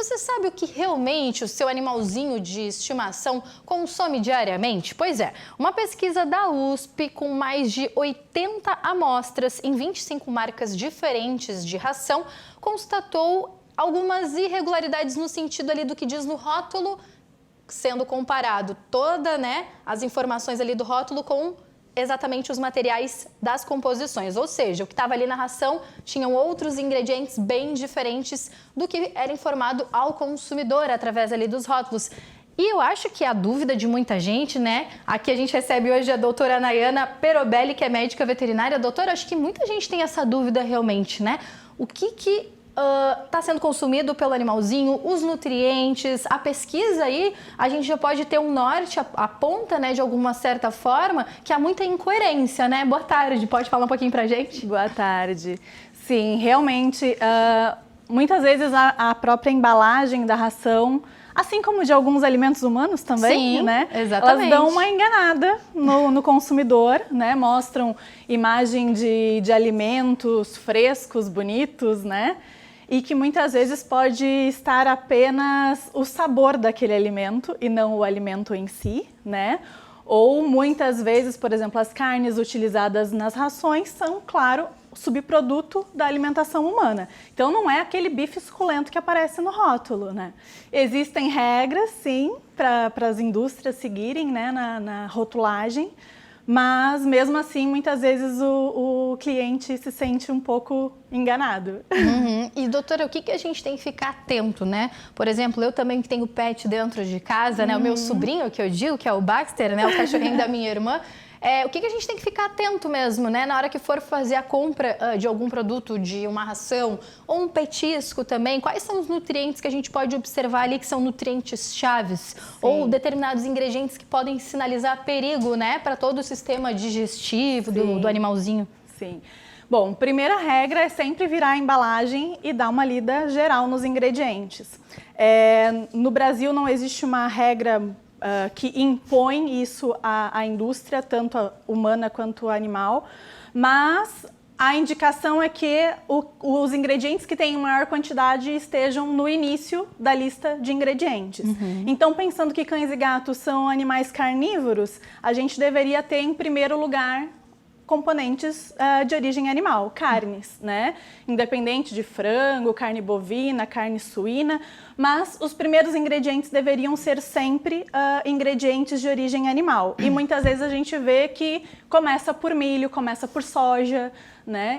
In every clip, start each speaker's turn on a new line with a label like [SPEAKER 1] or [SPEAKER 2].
[SPEAKER 1] Você sabe o que realmente o seu animalzinho de estimação consome diariamente? Pois é, uma pesquisa da USP com mais de 80 amostras em 25 marcas diferentes de ração constatou algumas irregularidades no sentido ali do que diz no rótulo, sendo comparado as informações ali do rótulo com exatamente os materiais das composições, ou seja, o que estava ali na ração tinham outros ingredientes bem diferentes do que era informado ao consumidor através ali dos rótulos. E eu acho que a dúvida de muita gente, aqui a gente recebe hoje a doutora Nayana Perobelli, que é médica veterinária. Doutora, acho que muita gente tem essa dúvida realmente, O que está sendo consumido pelo animalzinho, os nutrientes, a pesquisa aí, a gente já pode ter um norte, aponta, de alguma certa forma, que há muita incoerência, Boa tarde, pode falar um pouquinho pra gente?
[SPEAKER 2] Boa tarde. Sim, realmente, muitas vezes a própria embalagem da ração, assim como de alguns alimentos humanos também,
[SPEAKER 1] Sim, exatamente.
[SPEAKER 2] Elas dão uma enganada no consumidor, mostram imagem de alimentos frescos, bonitos, e que muitas vezes pode estar apenas o sabor daquele alimento e não o alimento em si, Ou muitas vezes, por exemplo, as carnes utilizadas nas rações são, claro, subproduto da alimentação humana. Então não é aquele bife suculento que aparece no rótulo, Existem regras, sim, para as indústrias seguirem, na rotulagem, mas mesmo assim, muitas vezes o cliente se sente um pouco enganado.
[SPEAKER 1] Uhum. E doutora, o que a gente tem que ficar atento, Por exemplo, eu também tenho pet dentro de casa, O meu sobrinho, que eu digo, que é o Baxter, o cachorrinho da minha irmã. O que a gente tem que ficar atento mesmo, na hora que for fazer a compra de algum produto, de uma ração ou um petisco também, quais são os nutrientes que a gente pode observar ali que são nutrientes chaves ou determinados ingredientes que podem sinalizar perigo, para todo o sistema digestivo do animalzinho?
[SPEAKER 2] Sim. Bom, primeira regra é sempre virar a embalagem e dar uma lida geral nos ingredientes. No Brasil não existe uma regra que impõe isso à indústria, tanto a humana quanto a animal, mas a indicação é que os ingredientes que têm maior quantidade estejam no início da lista de ingredientes. Uhum. Então, pensando que cães e gatos são animais carnívoros, a gente deveria ter em primeiro lugar componentes de origem animal, carnes, Independente de frango, carne bovina, carne suína, mas os primeiros ingredientes deveriam ser sempre ingredientes de origem animal. E muitas vezes a gente vê que começa por milho, começa por soja,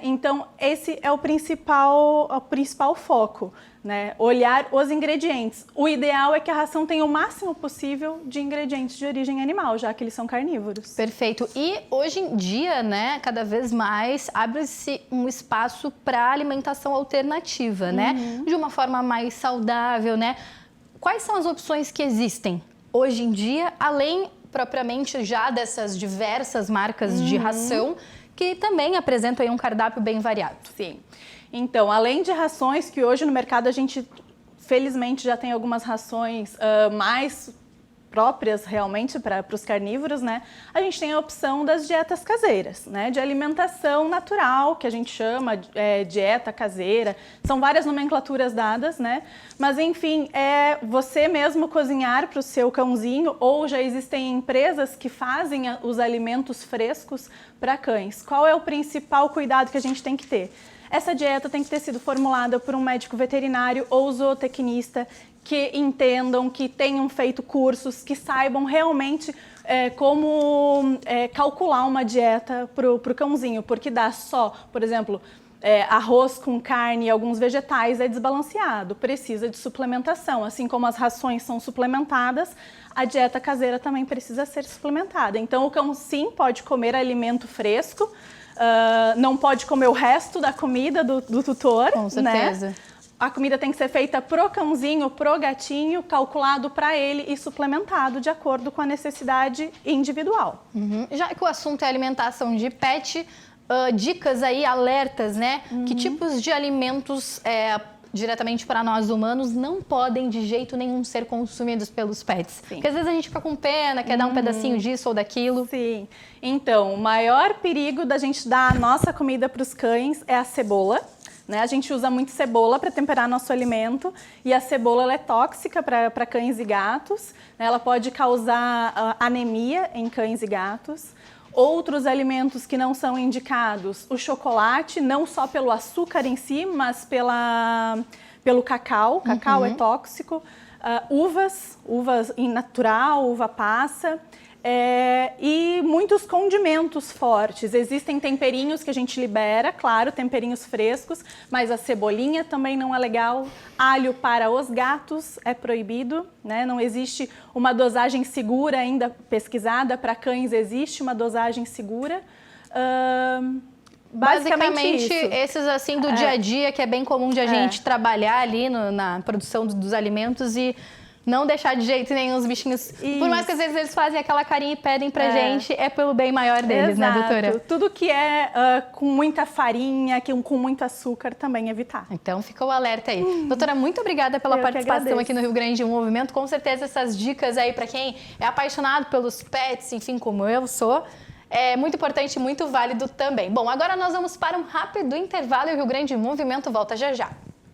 [SPEAKER 2] Então esse é o principal foco, Olhar os ingredientes. O ideal é que a ração tenha o máximo possível de ingredientes de origem animal, já que eles são carnívoros.
[SPEAKER 1] Perfeito. E hoje em dia, cada vez mais abre-se um espaço para alimentação alternativa, De uma forma mais saudável, Quais são as opções que existem hoje em dia, além propriamente já dessas diversas marcas de ração, que também apresentam aí um cardápio bem variado?
[SPEAKER 2] Sim. Então, além de rações, que hoje no mercado a gente, felizmente, já tem algumas rações mais próprias realmente para os carnívoros, A gente tem a opção das dietas caseiras, de alimentação natural, que a gente chama dieta caseira. São várias nomenclaturas dadas, Mas, enfim, é você mesmo cozinhar para o seu cãozinho, ou já existem empresas que fazem os alimentos frescos para cães. Qual é o principal cuidado que a gente tem que ter? Essa dieta tem que ter sido formulada por um médico veterinário ou zootecnista que entendam, que tenham feito cursos, que saibam realmente como calcular uma dieta para o cãozinho, porque dá só, por exemplo, arroz com carne e alguns vegetais é desbalanceado, precisa de suplementação. Assim como as rações são suplementadas, a dieta caseira também precisa ser suplementada. Então o cão sim pode comer alimento fresco, não pode comer o resto da comida do tutor,
[SPEAKER 1] Com certeza.
[SPEAKER 2] A comida tem que ser feita pro cãozinho, pro gatinho, calculado para ele e suplementado de acordo com a necessidade individual.
[SPEAKER 1] Uhum. Já que o assunto é alimentação de pet, dicas aí, alertas, Que tipos de alimentos diretamente para nós humanos não podem de jeito nenhum ser consumidos pelos pets? Sim. Porque às vezes a gente fica com pena, quer dar um pedacinho disso ou daquilo.
[SPEAKER 2] Sim. Então, o maior perigo da gente dar a nossa comida para os cães é a cebola. né? A gente usa muito cebola para temperar nosso alimento e a cebola ela é tóxica para cães e gatos, né? Ela pode causar anemia em cães e gatos. Outros alimentos que não são indicados, o chocolate, não só pelo açúcar em si, mas pelo cacau. Cacau é tóxico. Uvas in natural, uva passa. E muitos condimentos fortes. Existem temperinhos que a gente libera, claro, temperinhos frescos, mas a cebolinha também não é legal. Alho para os gatos é proibido, né? Não existe uma dosagem segura ainda pesquisada. Para cães existe uma dosagem segura.
[SPEAKER 1] Basicamente, esses assim do dia a dia, que é bem comum de a gente trabalhar ali na produção dos alimentos e não deixar de jeito nenhum os bichinhos. Isso. Por mais que às vezes eles fazem aquela carinha e pedem pra gente, é pelo bem maior deles,
[SPEAKER 2] exato,
[SPEAKER 1] né, doutora?
[SPEAKER 2] Tudo que é com muita farinha, com muito açúcar, também evitar.
[SPEAKER 1] Então fica o alerta aí. Doutora, muito obrigada pela participação aqui no Rio Grande Movimento. Com certeza essas dicas aí pra quem é apaixonado pelos pets, enfim, como eu sou, é muito importante e muito válido também. Bom, agora nós vamos para um rápido intervalo e o Rio Grande Movimento volta já já.